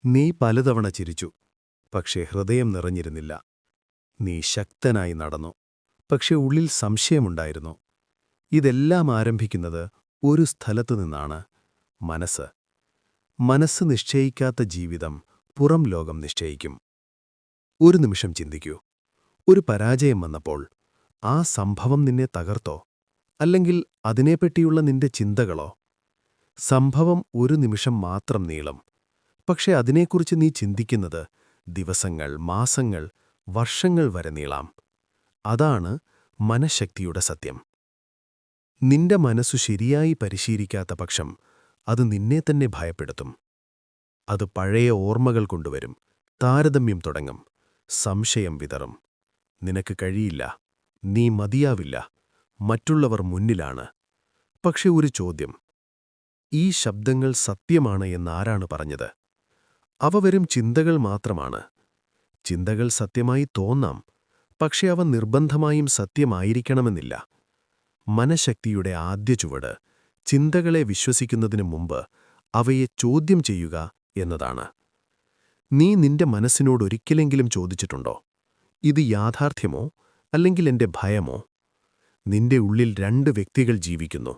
നീ പലതവണ ചിരിച്ചു, പക്ഷേ ഹൃദയം നിറഞ്ഞിരുന്നില്ല. നീ ശക്തനായി നടന്നു, പക്ഷെ ഉള്ളിൽ സംശയമുണ്ടായിരുന്നു. ഇതെല്ലാം ആരംഭിക്കുന്നത് ഒരു സ്ഥലത്തുനിന്നാണ്: മനസ്സ്. മനസ്സ് നിശ്ചയിക്കാത്ത ജീവിതം പുറം ലോകം നിശ്ചയിക്കും. ഒരു നിമിഷം ചിന്തിക്കൂ. ഒരു പരാജയം വന്നപ്പോൾ ആ സംഭവം നിന്നെ തകർത്തോ, അല്ലെങ്കിൽ അതിനെപ്പറ്റിയുള്ള നിന്റെ ചിന്തകളോ? സംഭവം ഒരു നിമിഷം മാത്രം നീളം, പക്ഷെ അതിനെക്കുറിച്ച് നീ ചിന്തിക്കുന്നത് ദിവസങ്ങൾ, മാസങ്ങൾ, വർഷങ്ങൾ വരെ നീളാം. അതാണ് മനഃശക്തിയുടെ സത്യം. നിന്റെ മനസ്സു ശരിയായി പരിശീലിക്കാത്ത പക്ഷം അത് നിന്നെ തന്നെ ഭയപ്പെടുത്തും. അത് പഴയ ഓർമ്മകൾ കൊണ്ടുവരും, താരതമ്യം തുടങ്ങും, സംശയം വിതറും. നിനക്ക് കഴിയില്ല, നീ മതിയാവില്ല, മറ്റുള്ളവർ മുന്നിലാണ്. പക്ഷെ ഒരു ചോദ്യം: ഈ ശബ്ദങ്ങൾ സത്യമാണ് എന്നാരാണ് പറഞ്ഞത്? അവ വെറും ചിന്തകൾ മാത്രമാണ്. ചിന്തകൾ സത്യമായി തോന്നാം, പക്ഷെ അവ നിർബന്ധമായും സത്യമായിരിക്കണമെന്നില്ല. മനഃശക്തിയുടെ ആദ്യ ചുവട് ചിന്തകളെ വിശ്വസിക്കുന്നതിനു മുമ്പ് അവയെ ചോദ്യം ചെയ്യുക എന്നതാണ്. നീ നിന്റെ മനസ്സിനോടൊരിക്കലെങ്കിലും ചോദിച്ചിട്ടുണ്ടോ: ഇത് യാഥാർത്ഥ്യമോ, അല്ലെങ്കിൽ എന്റെ ഭയമോ? നിന്റെ ഉള്ളിൽ രണ്ട് വ്യക്തികൾ ജീവിക്കുന്നു: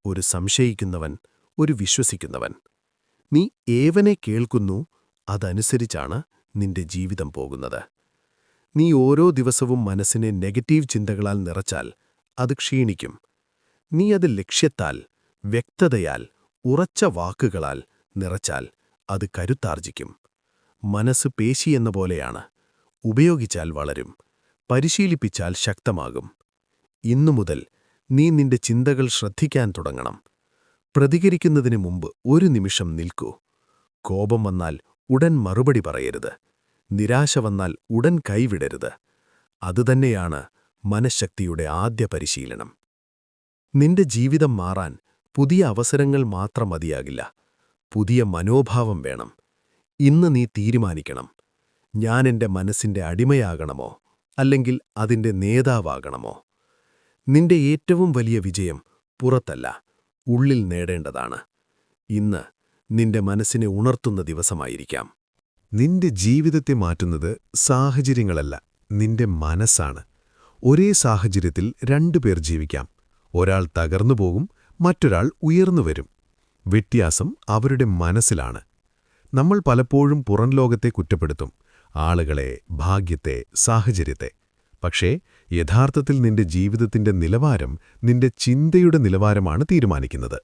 ഒരു സംശയിക്കുന്നവൻ, ഒരു വിശ്വസിക്കുന്നവൻ. നീ ഏവനെ കേൾക്കുന്നു, അതനുസരിച്ചാണ് നിന്റെ ജീവിതം പോകുന്നത്. നീ ഓരോ ദിവസവും മനസ്സിനെ നെഗറ്റീവ് ചിന്തകളാൽ നിറച്ചാൽ അത് ക്ഷീണിക്കും. നീ അത് ലക്ഷ്യത്താൽ, വ്യക്തതയാൽ, ഉറച്ച വാക്കുകളാൽ നിറച്ചാൽ അത് കരുത്താർജിക്കും. മനസ്സ് പേശിയെന്ന പോലെയാണ്: ഉപയോഗിച്ചാൽ വളരും, പരിശീലിപ്പിച്ചാൽ ശക്തമാകും. ഇന്നുമുതൽ നീ നിന്റെ ചിന്തകൾ ശ്രദ്ധിക്കാൻ തുടങ്ങണം. പ്രതികരിക്കുന്നതിന് മുമ്പ് ഒരു നിമിഷം നിൽക്കൂ. കോപം വന്നാൽ ഉടൻ മറുപടി പറയരുത്. നിരാശ വന്നാൽ ഉടൻ കൈവിടരുത്. അതുതന്നെയാണ് മനഃശക്തിയുടെ ആദ്യ പരിശീലനം. നിന്റെ ജീവിതം മാറാൻ പുതിയ അവസരങ്ങൾ മാത്രം മതിയാകില്ല, പുതിയ മനോഭാവം വേണം. ഇന്ന് നീ തീരുമാനിക്കണം: ഞാൻ എന്റെ മനസ്സിന്റെ അടിമയാകണമോ, അല്ലെങ്കിൽ അതിന്റെ നേതാവാകണമോ? നിന്റെ ഏറ്റവും വലിയ വിജയം പുറത്തല്ല, ഉള്ളിൽ നേടേണ്ടതാണ്. ഇന്ന് നിന്റെ മനസ്സിനെ ഉണർത്തുന്ന ദിവസമായിരിക്കാം. നിന്റെ ജീവിതത്തെ മാറ്റുന്നത് സാഹചര്യങ്ങളല്ല, നിന്റെ മനസ്സാണ്. ഒരേ സാഹചര്യത്തിൽ രണ്ടുപേർ ജീവിക്കാം. ഒരാൾ തകർന്നുപോകും, മറ്റൊരാൾ ഉയർന്നുവരും. വ്യത്യാസം അവരുടെ മനസ്സിലാണ്. നമ്മൾ പലപ്പോഴും പുറംലോകത്തെ കുറ്റപ്പെടുത്തും: ആളുകളെ, ഭാഗ്യത്തെ, സാഹചര്യത്തെ. പക്ഷേ യഥാർത്ഥത്തിൽ നിന്റെ ജീവിതത്തിന്റെ നിലവാരം നിന്റെ ചിന്തയുടെ നിലവാരമാണ് തീരുമാനിക്കുന്നത്.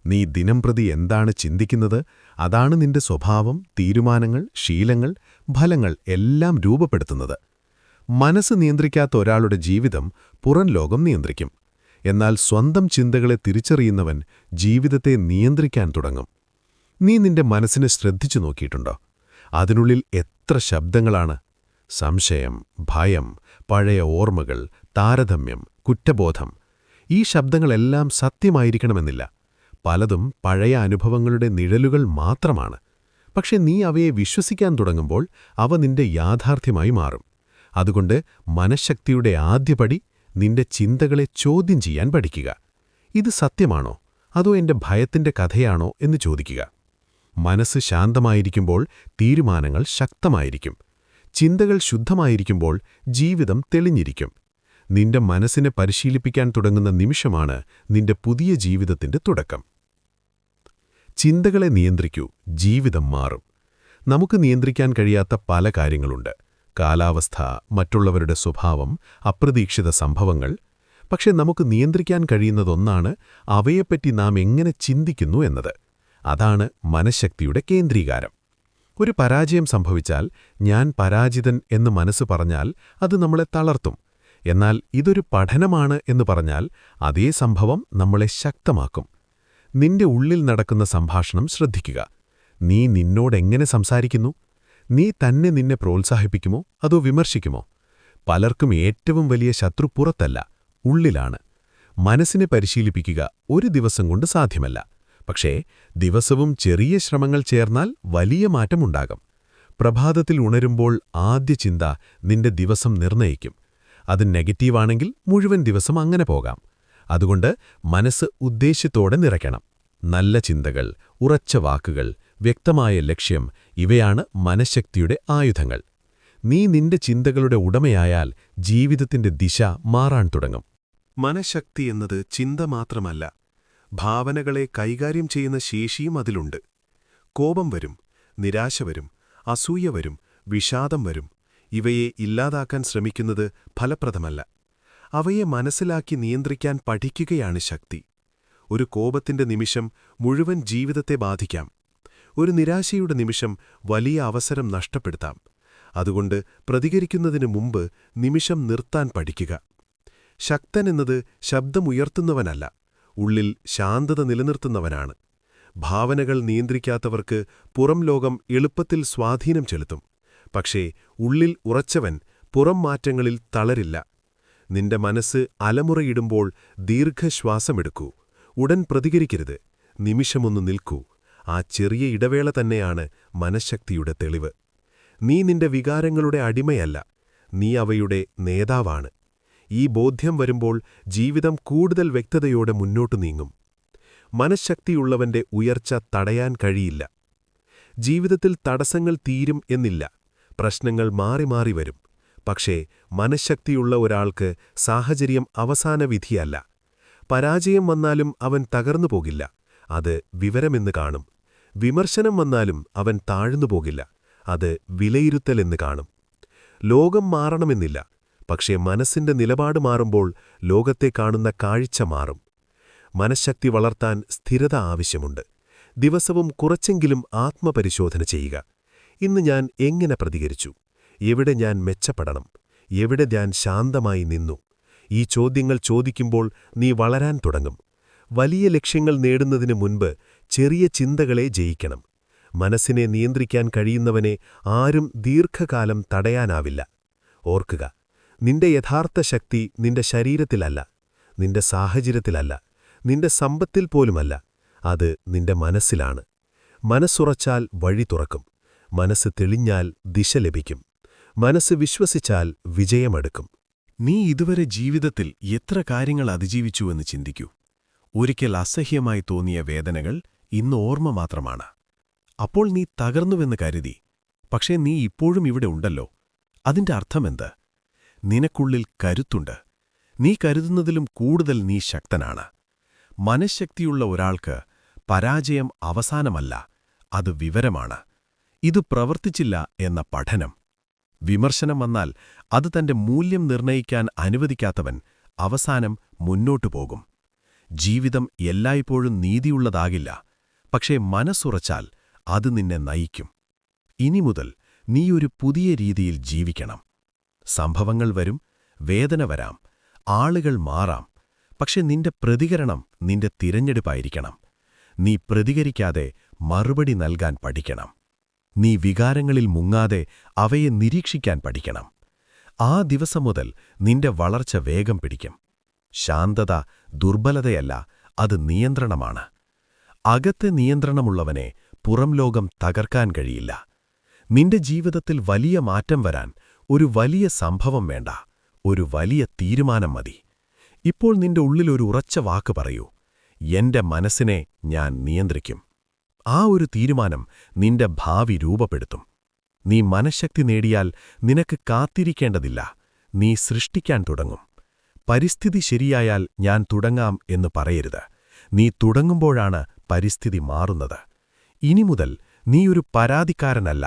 നീ ദിനംപ്രതി എന്താണ് ചിന്തിക്കുന്നത്, അതാണ് നിന്റെ സ്വഭാവം, തീരുമാനങ്ങൾ, ശീലങ്ങൾ, ഫലങ്ങൾ എല്ലാം രൂപപ്പെടുത്തുന്നത്. മനസ്സ് നിയന്ത്രിക്കാത്ത ഒരാളുടെ ജീവിതം പുറം ലോകം നിയന്ത്രിക്കും. എന്നാൽ സ്വന്തം ചിന്തകളെ തിരിച്ചറിയുന്നവൻ ജീവിതത്തെ നിയന്ത്രിക്കാൻ തുടങ്ങും. നീ നിന്റെ മനസ്സിനെ ശ്രദ്ധിച്ചു നോക്കിയിട്ടുണ്ടോ? അതിനുള്ളിൽ എത്ര ശബ്ദങ്ങളാണ്! സംശയം, ഭയം, പഴയ ഓർമ്മകൾ, താരതമ്യം, കുറ്റബോധം. ഈ ശബ്ദങ്ങളെല്ലാം സത്യമായിരിക്കണമെന്നില്ല. പലതും പഴയ അനുഭവങ്ങളുടെ നിഴലുകൾ മാത്രമാണ്. പക്ഷെ നീ അവയെ വിശ്വസിക്കാൻ തുടങ്ങുമ്പോൾ അവ നിന്റെ യാഥാർത്ഥ്യമായി മാറും. അതുകൊണ്ട് മനഃശക്തിയുടെ ആദ്യപടി നിന്റെ ചിന്തകളെ ചോദ്യം ചെയ്യാൻ പഠിക്കുക. ഇത് സത്യമാണോ, അതോ എന്റെ ഭയത്തിന്റെ കഥയാണോ എന്ന് ചോദിക്കുക. മനസ്സ് ശാന്തമായിരിക്കുമ്പോൾ തീരുമാനങ്ങൾ ശക്തമായിരിക്കും. ചിന്തകൾ ശുദ്ധമായിരിക്കുമ്പോൾ ജീവിതം തെളിഞ്ഞിരിക്കും. നിന്റെ മനസ്സിനെ പരിശീലിപ്പിക്കാൻ തുടങ്ങുന്ന നിമിഷമാണ് നിന്റെ പുതിയ ജീവിതത്തിന്റെ തുടക്കം. ചിന്തകളെ നിയന്ത്രിക്കൂ, ജീവിതം മാറും. നമുക്ക് നിയന്ത്രിക്കാൻ കഴിയാത്ത പല കാര്യങ്ങളുണ്ട്: കാലാവസ്ഥ, മറ്റുള്ളവരുടെ സ്വഭാവം, അപ്രതീക്ഷിത സംഭവങ്ങൾ. പക്ഷെ നമുക്ക് നിയന്ത്രിക്കാൻ കഴിയുന്നതൊന്നാണ് അവയെപ്പറ്റി നാം എങ്ങനെ ചിന്തിക്കുന്നു എന്നത്. അതാണ് മനഃശക്തിയുടെ കേന്ദ്രീകാരം. ഒരു പരാജയം സംഭവിച്ചാൽ ഞാൻ പരാജിതൻ എന്ന് മനസ്സ് പറഞ്ഞാൽ അത് നമ്മളെ തളർത്തും. എന്നാൽ ഇതൊരു പഠനമാണ് എന്ന് പറഞ്ഞാൽ അതേ സംഭവം നമ്മളെ ശക്തമാക്കും. നിന്റെ ഉള്ളിൽ നടക്കുന്ന സംഭാഷണം ശ്രദ്ധിക്കുക. നീ നിന്നോടെങ്ങനെ സംസാരിക്കുന്നു? നീ തന്നെ നിന്നെ പ്രോത്സാഹിപ്പിക്കുമോ, അതോ വിമർശിക്കുമോ? പലർക്കും ഏറ്റവും വലിയ ശത്രു പുറത്തല്ല, ഉള്ളിലാണ്. മനസ്സിനെ പരിശീലിപ്പിക്കുക ഒരു ദിവസം കൊണ്ട് സാധ്യമല്ല. പക്ഷേ ദിവസവും ചെറിയ ശ്രമങ്ങൾ ചേർന്നാൽ വലിയ മാറ്റമുണ്ടാകും. പ്രഭാതത്തിൽ ഉണരുമ്പോൾ ആദ്യ ചിന്ത നിന്റെ ദിവസം നിർണ്ണയിക്കും. അത് നെഗറ്റീവാണെങ്കിൽ മുഴുവൻ ദിവസം അങ്ങനെ പോകാം. അതുകൊണ്ട് മനസ്സ് ഉദ്ദേശ്യത്തോടെ നിറയ്ക്കണം. നല്ല ചിന്തകൾ, ഉറച്ച വാക്കുകൾ, വ്യക്തമായ ലക്ഷ്യം, ഇവയാണ് മനഃശക്തിയുടെ ആയുധങ്ങൾ. നീ നിന്റെ ചിന്തകളുടെ ഉടമയായാൽ ജീവിതത്തിന്റെ ദിശ മാറാൻ തുടങ്ങും. മനഃശക്തി എന്നത് ചിന്ത മാത്രമല്ല, ഭാവനകളെ കൈകാര്യം ചെയ്യുന്ന ശേഷിയും അതിലുണ്ട്. കോപം വരും, നിരാശ വരും, അസൂയ വരും, വിഷാദം വരും. ഇവയെ ഇല്ലാതാക്കാൻ ശ്രമിക്കുന്നത് ഫലപ്രദമല്ല. അവയെ മനസ്സിലാക്കി നിയന്ത്രിക്കാൻ പഠിക്കുകയാണ് ശക്തി. ഒരു കോപത്തിന്റെ നിമിഷം മുഴുവൻ ജീവിതത്തെ ബാധിക്കാം. ഒരു നിരാശയുടെ നിമിഷം വലിയ അവസരം നഷ്ടപ്പെടുത്താം. അതുകൊണ്ട് പ്രതികരിക്കുന്നതിനു മുമ്പ് നിമിഷം നിർത്താൻ പഠിക്കുക. ശക്തനെന്നത് ശബ്ദമുയർത്തുന്നവനല്ല, ഉള്ളിൽ ശാന്തത നിലനിർത്തുന്നവനാണ്. ഭാവനകൾ നിയന്ത്രിക്കാത്തവർക്ക് പുറം ലോകം എളുപ്പത്തിൽ സ്വാധീനം ചെലുത്തും. പക്ഷേ ഉള്ളിൽ ഉറച്ചവൻ പുറം മാറ്റങ്ങളിൽ തളരില്ല. നിന്റെ മനസ്സ് അലമുറയിടുമ്പോൾ ദീർഘശ്വാസമെടുക്കൂ. ഉടൻ പ്രതികരിക്കരുത്. നിമിഷമൊന്നു നിൽക്കൂ. ആ ചെറിയ ഇടവേള തന്നെയാണ് മനഃശക്തിയുടെ തെളിവ്. നീ നിന്റെ വികാരങ്ങളുടെ അടിമയല്ല, നീ അവയുടെ നേതാവാണ്. ഈ ബോധ്യം വരുമ്പോൾ ജീവിതം കൂടുതൽ വ്യക്തതയോടെ മുന്നോട്ടു നീങ്ങും. മനഃശക്തിയുള്ളവന്റെ ഉയർച്ച തടയാൻ കഴിയില്ല. ജീവിതത്തിൽ തടസ്സങ്ങൾ തീരും എന്നില്ല. പ്രശ്നങ്ങൾ മാറി മാറി വരും. പക്ഷേ മനഃശക്തിയുള്ള ഒരാൾക്ക് സാഹചര്യം അവസാന വിധിയല്ല. പരാജയം വന്നാലും അവൻ തകർന്നു പോകില്ല. അത് വിവരമെന്ന് കാണും. വിമർശനം വന്നാലും അവൻ താഴ്ന്നു പോകില്ല. അത് വിലയിരുത്തലെന്ന് കാണും. ലോകം മാറണമെന്നില്ല. പക്ഷേ മനസ്സിന്റെ നിലപാട് മാറുമ്പോൾ ലോകത്തെ കാണുന്ന കാഴ്ച മാറും. മനഃശക്തി വളർത്താൻ സ്ഥിരത ആവശ്യമുണ്ട്. ദിവസവും കുറച്ചെങ്കിലും ആത്മപരിശോധന ചെയ്യുക. ഇന്ന് ഞാൻ എങ്ങനെ പ്രതികരിച്ചു? എവിടെ ഞാൻ മെച്ചപ്പെടണം? എവിടെ ഞാൻ ശാന്തമായി നിന്നു? ഈ ചോദ്യങ്ങൾ ചോദിക്കുമ്പോൾ നീ വളരാൻ തുടങ്ങും. വലിയ ലക്ഷ്യങ്ങൾ നേടുന്നതിനു മുൻപ് ചെറിയ ചിന്തകളെ ജയിക്കണം. മനസ്സിനെ നിയന്ത്രിക്കാൻ കഴിയുന്നവനെ ആരും ദീർഘകാലം തടയാനാവില്ല. ഓർക്കുക, നിന്റെ യഥാർത്ഥ ശക്തി നിന്റെ ശരീരത്തിലല്ല, നിന്റെ സാഹചര്യത്തിലല്ല, നിന്റെ സമ്പത്തിൽ പോലുമല്ല. അത് നിന്റെ മനസ്സിലാണ്. മനസ്സുറച്ചാൽ വഴി തുറക്കും. മനസ്സ് തെളിഞ്ഞാൽ ദിശ ലഭിക്കും. മനസ്സ് വിശ്വസിച്ചാൽ വിജയമെടുക്കും. നീ ഇതുവരെ ജീവിതത്തിൽ എത്ര കാര്യങ്ങൾ അതിജീവിച്ചുവെന്ന് ചിന്തിക്കൂ. ഒരിക്കൽ അസഹ്യമായി തോന്നിയ വേദനകൾ ഇന്ന് ഓർമ്മ മാത്രമാണ്. അപ്പോൾ നീ തകർന്നുവെന്ന് കരുതി. പക്ഷേ നീ ഇപ്പോഴും ഇവിടെ ഉണ്ടല്ലോ. അതിന്റെ അർത്ഥമെന്ത്? നിനക്കുള്ളിൽ കരുത്തുണ്ട്. നീ കരുതുന്നതിലും കൂടുതൽ നീ ശക്തനാണ്. മനഃശക്തിയുള്ള ഒരാൾക്ക് പരാജയം അവസാനമല്ല, അത് വിവരമാണ്. ഇത് പ്രവർത്തിച്ചില്ല എന്ന പഠനം. വിമർശനം വന്നാൽ അത് തന്റെ മൂല്യം നിർണയിക്കാൻ അനുവദിക്കാത്തവൻ അവസാനം മുന്നോട്ടു പോകും. ജീവിതം എല്ലായ്പ്പോഴും നീതിയുള്ളതാകില്ല. പക്ഷേ മനസ്സുറച്ചാൽ അത് നിന്നെ നയിക്കും. ഇനി മുതൽ നീയൊരു പുതിയ രീതിയിൽ ജീവിക്കണം. സംഭവങ്ങൾ വരും, വേദന വരാം, ആളുകൾ മാറാം. പക്ഷെ നിന്റെ പ്രതികരണം നിന്റെ തിരഞ്ഞെടുപ്പായിരിക്കണം. നീ പ്രതികരിക്കാതെ മറുപടി നൽകാൻ പഠിക്കണം. നീ വികാരങ്ങളിൽ മുങ്ങാതെ അവയെ നിരീക്ഷിക്കാൻ പഠിക്കണം. ആ ദിവസം മുതൽ നിന്റെ വളർച്ച വേഗം പിടിക്കും. ശാന്തത ദുർബലതയല്ല, അത് നിയന്ത്രണമാണ്. അകത്തെ നിയന്ത്രണമുള്ളവനെ പുറം ലോകം തകർക്കാൻ കഴിയില്ല. നിന്റെ ജീവിതത്തിൽ വലിയ മാറ്റം വരാൻ ഒരു വലിയ സംഭവം വേണ്ട, ഒരു വലിയ തീരുമാനം മതി. ഇപ്പോൾ നിന്റെ ഉള്ളിൽ ഒരു ഉറച്ച വാക്ക് പറയൂ: എന്റെ മനസ്സിനെ ഞാൻ നിയന്ത്രിക്കും. ആ ഒരു തീരുമാനം നിന്റെ ഭാവി രൂപപ്പെടുത്തും. നീ മനഃശക്തി നേടിയാൽ നിനക്ക് കാത്തിരിക്കേണ്ടതില്ല, നീ സൃഷ്ടിക്കാൻ തുടങ്ങും. പരിസ്ഥിതി ശരിയായാൽ ഞാൻ തുടങ്ങാം എന്ന് പറയരുത്. നീ തുടങ്ങുമ്പോഴാണ് പരിസ്ഥിതി മാറുന്നത്. ഇനി മുതൽ നീയൊരു പരാതിക്കാരനല്ല,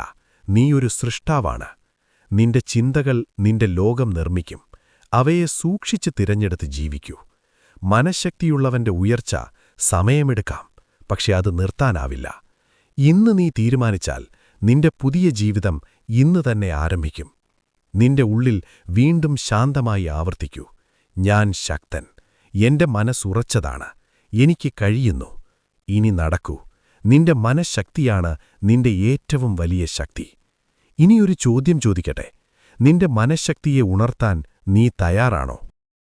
നീയൊരു സൃഷ്ടാവാണ്. നിന്റെ ചിന്തകൾ നിന്റെ ലോകം നിർമ്മിക്കും. അവയെ സൂക്ഷിച്ച് തിരഞ്ഞെടുത്ത് ജീവിക്കൂ. മനഃശക്തിയുള്ളവന്റെ ഉയർച്ച സമയമെടുക്കാം, പക്ഷെ അത് നിർത്താനാവില്ല. ഇന്ന് നീ തീരുമാനിച്ചാൽ നിന്റെ പുതിയ ജീവിതം ഇന്ന് തന്നെ ആരംഭിക്കും. നിന്റെ ഉള്ളിൽ വീണ്ടും ശാന്തമായി ആവർത്തിക്കൂ: ഞാൻ ശക്തൻ, എന്റെ മനസ്സുറച്ചതാണ്, എനിക്ക് കഴിയുന്നു. ഇനി നടക്കൂ. നിന്റെ മനഃശക്തിയാണ് നിന്റെ ഏറ്റവും വലിയ ശക്തി. ഇനിയൊരു ചോദ്യം ചോദിക്കട്ടെ: നിന്റെ മനഃശക്തിയെ ഉണർത്താൻ നീ തയ്യാറാണോ?